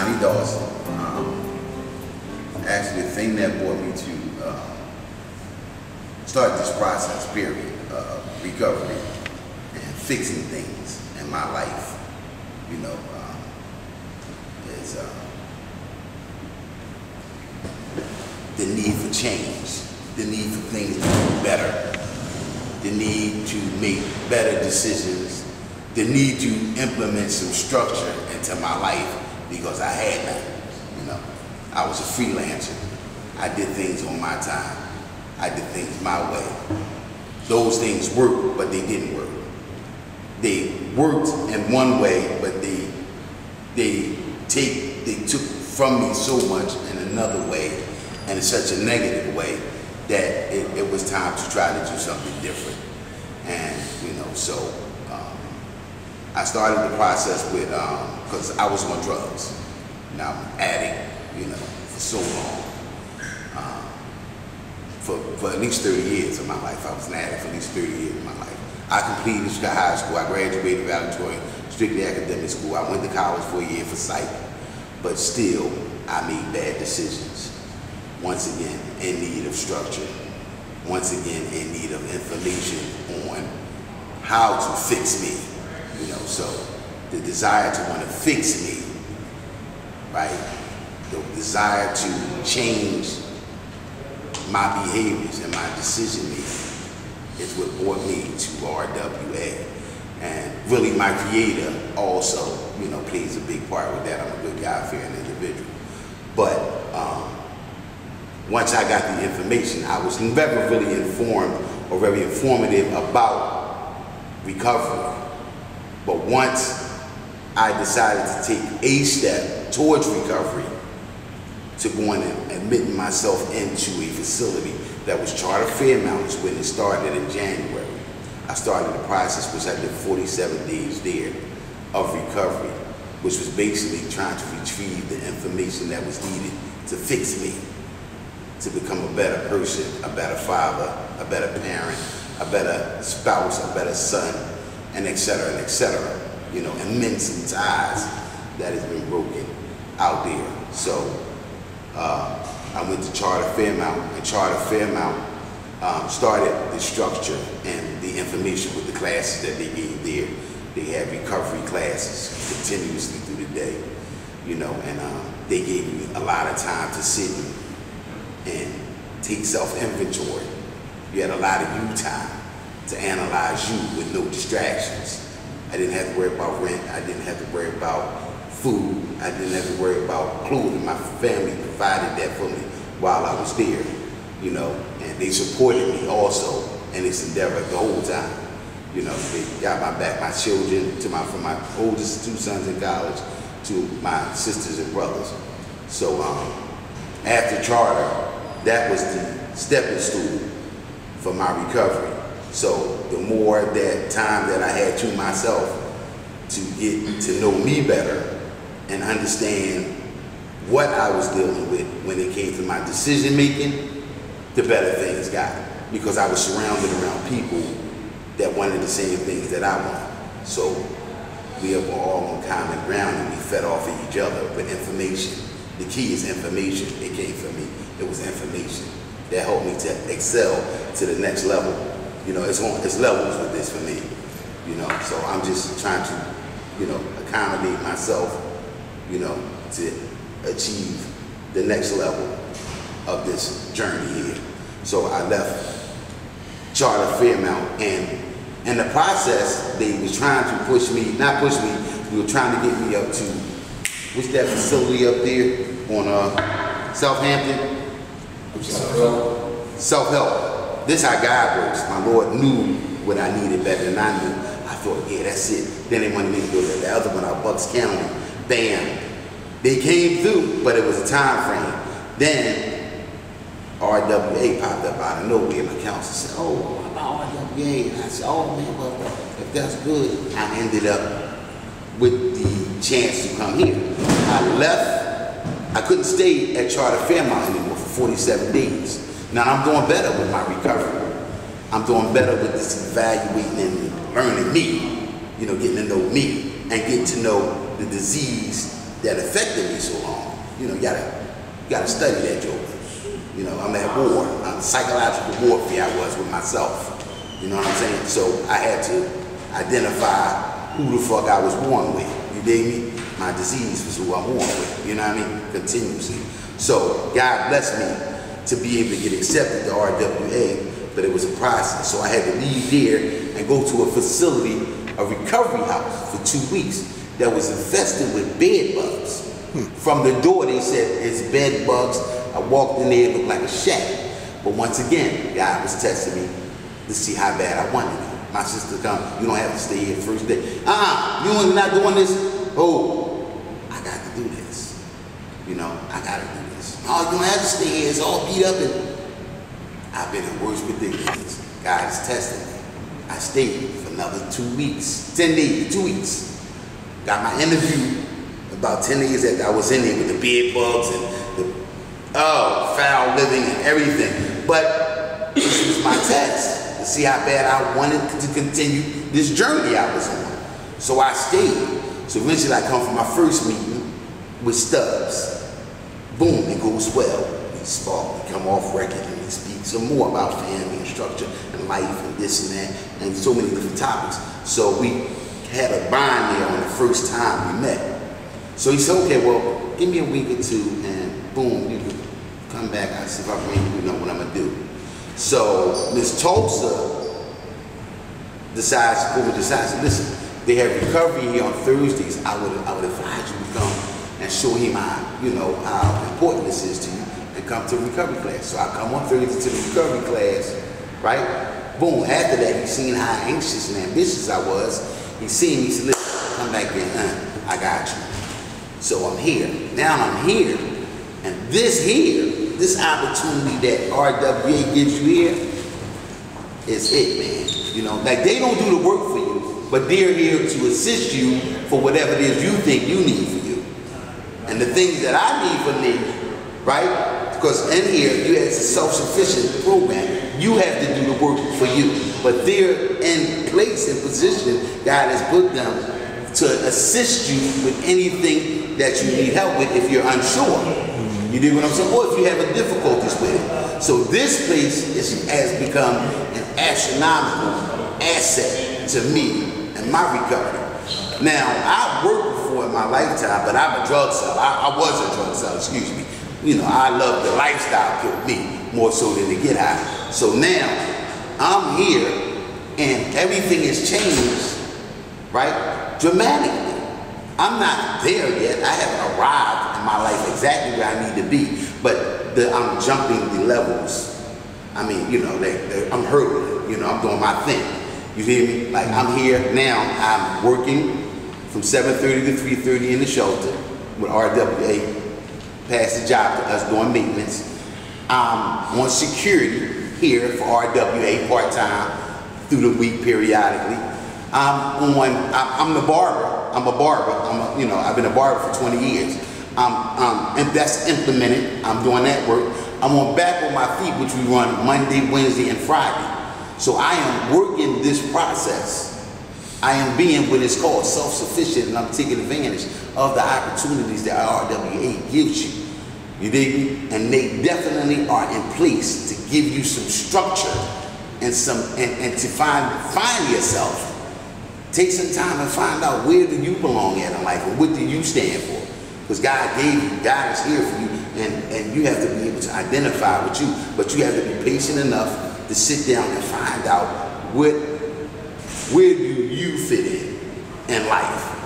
Lonnie Dawson. Actually, the thing that brought me to start this process, period, recovery and fixing things in my life, you know, is the need for change, the need for things to be better, the need to make better decisions, the need to implement some structure into my life because I had none. You know, I was a freelancer. I did things on my time. I did things my way. Those things worked, but they didn't work. They worked in one way, but they took from me so much in another way, and in such a negative way, that it was time to try to do something different. And, you know, so I started the process with, because I was on drugs. Now I'm an addict, you know, for so long. For at least 30 years of my life. I was an addict for at least 30 years of my life. I completed Chicago High School. I graduated valedictorian, strictly academic school. I went to college for a year for psych. But still, I made bad decisions. Once again, in need of structure. Once again, in need of information on how to fix me. You know, so the desire to want to fix me, right? The desire to change my behaviors and my decision making is what brought me to RWA. And really my creator also, you know, plays a big part with that. I'm a good God-fearing individual. But once I got the information, I was never really informed or very informative about recovery. But once I decided to take a step towards recovery, to going and admitting myself into a facility that was Charter Fairmount when it started in January. I started the process, which I did 47 days there of recovery, which was basically trying to retrieve the information that was needed to fix me, to become a better person, a better father, a better parent, a better spouse, a better son, and et cetera, you know, and mend some ties that has been broken out there. So I went to Charter Fairmount, and Charter Fairmount started the structure and the information with the classes that they gave there. They had recovery classes continuously through the day, you know, and they gave me a lot of time to sit and take self-inventory. You had a lot of you time to analyze you with no distractions. I didn't have to worry about rent. I didn't have to worry about food. I didn't have to worry about clothing. My family provided that for me while I was there, you know, and they supported me also in this endeavor the whole time. You know, they got my back, my children, from my oldest 2 sons in college to my sisters and brothers. So after Charter, that was the stepping stool for my recovery. So the more that time that I had to myself to get to know me better and understand what I was dealing with when it came to my decision making, the better things got. Because I was surrounded around people that wanted the same things that I wanted. So we were all on common ground and we fed off of each other with information. The key is information. It came from me. It was information that helped me to excel to the next level. You know, it's levels with this for me. You know, so I'm just trying to, you know, accommodate myself, you know, to achieve the next level of this journey here. So I left Charter Fairmount, and in the process, they was trying to push me, not push me, they were trying to get me up to, what's that facility up there on Southampton? Self-help. This how God works. My Lord knew what I needed better than I knew. I thought, yeah, that's it. Then they wanted me to go to the other one out Bucks County. Bam. They came through, but it was a time frame. Then RWA popped up out of nowhere. My counselor said, oh, what about RWA? And I said, oh man, well, if that's good. I ended up with the chance to come here. I left. I couldn't stay at Charter Fairmount anymore for 47 days. Now I'm doing better with my recovery. I'm doing better with this evaluating and learning me, you know, getting to know me and getting to know the disease that affected me so long. You know, you gotta study that joke. You know, I'm at war. I'm psychological warfare I was with myself. You know what I'm saying? So I had to identify who the fuck I was born with. You dig me? My disease was who I'm born with. You know what I mean? Continuously. So God blessed me to be able to get accepted to RWA, but it was a process. So I had to leave there and go to a facility, a recovery house for 2 weeks that was infested with bed bugs. From the door they said it's bed bugs. I walked in there, it looked like a shack. But once again, God was testing me to see how bad I wanted it. My sister come, you don't have to stay here the first day. You're not doing this? Oh, I got to do this. You know, I got to do this. No, you don't have to stay here, it's all beat up. And I've been in worse predicaments. God is testing me. I stayed for another 2 weeks, 10 days, 2 weeks. Got my interview about 10 days after I was in there with the bed bugs and the foul living and everything. But this was my test to see how bad I wanted to continue this journey I was on. So I stayed. So eventually I come from my first meeting with Stubbs. Boom, it goes well. We spark, we come off record and we speak some more about family and structure and life and this and that and so many different topics. So we had a bond there on the first time we met. So he said, okay, well, give me a week or two and boom, you can come back. I said, if I bring you know what I'm gonna do. So Miss Tulsa decides, listen, they have recovery here on Thursdays. I would advise you to come and show him how important this is to you and come to recovery class. So I come on Thursday to the recovery class, right? Boom, after that, he seen how anxious and ambitious I was. He seen me, he said, listen, come back in, I got you. So I'm here. Now I'm here. And this opportunity that RWA gives you here is it, man. You know, like they don't do the work for you, but they're here to assist you for whatever it is you think you need for you. And the things that I need for me, right? Because in here, you have a self-sufficient program. You have to do the work for you. But they're in place and position, God has put them to assist you with anything that you need help with if you're unsure. You dig what I'm saying? Or if you have a difficulties with it. So this place has become an astronomical asset to me and my recovery. Now, I've worked before in my lifetime, but I'm a drug seller. I was a drug seller, excuse me. You know, I love the lifestyle killed me more so than to get high. So now, I'm here and everything has changed, right? Dramatically. I'm not there yet. I haven't arrived in my life exactly where I need to be, but I'm jumping the levels. I mean, you know, I'm hurdling, you know, I'm doing my thing. You hear me? Like I'm here now, I'm working from 7:30 to 3:30 in the shelter with RWA, passed the job to us doing maintenance. I'm on security here for RWA part-time through the week periodically. I'm the barber. I'm a barber. I've been a barber for 20 years. And that's implemented. I'm doing that work. I'm on Back on My Feet, which we run Monday, Wednesday, and Friday. So I am working this process. I am being what is called self-sufficient, and I'm taking advantage of the opportunities that RWA gives you. You dig me? And they definitely are in place to give you some structure and to find yourself. Take some time and find out where do you belong at in life and what do you stand for. Because God gave you, God is here for you, and you have to be able to identify with you. But you have to be patient enough to sit down and find out where do you fit in life.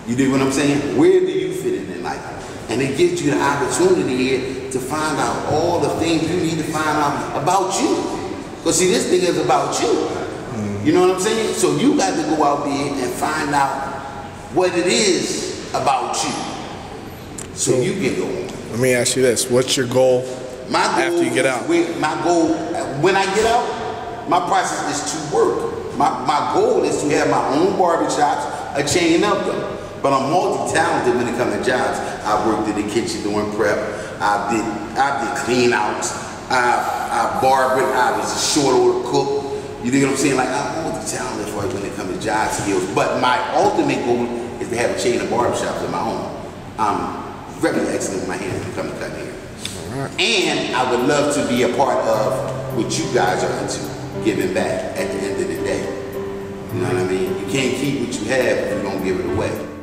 You dig what I'm saying? Where do you fit in life? And it gives you the opportunity here to find out all the things you need to find out about you. Because see, this thing is about you. You know what I'm saying? So you got to go out there and find out what it is about you. So you can go on. Let me ask you this. What's your goal, after you get out? My goal, when I get out, my process is to work. My goal is to have my own barbershops, a chain of them. But I'm multi-talented when it comes to jobs. I worked in the kitchen doing prep. I did clean outs. I barbered. I was a short order cook. You know what I'm saying? Like, I'm multi-talented when it comes to job skills. But my ultimate goal is to have a chain of barbershops of my own. I'm very excellent with my hands when it comes to cutting hair. All right. And I would love to be a part of what you guys are into, giving back at the end of the day. You know what I mean? You can't keep what you have if you don't give it away.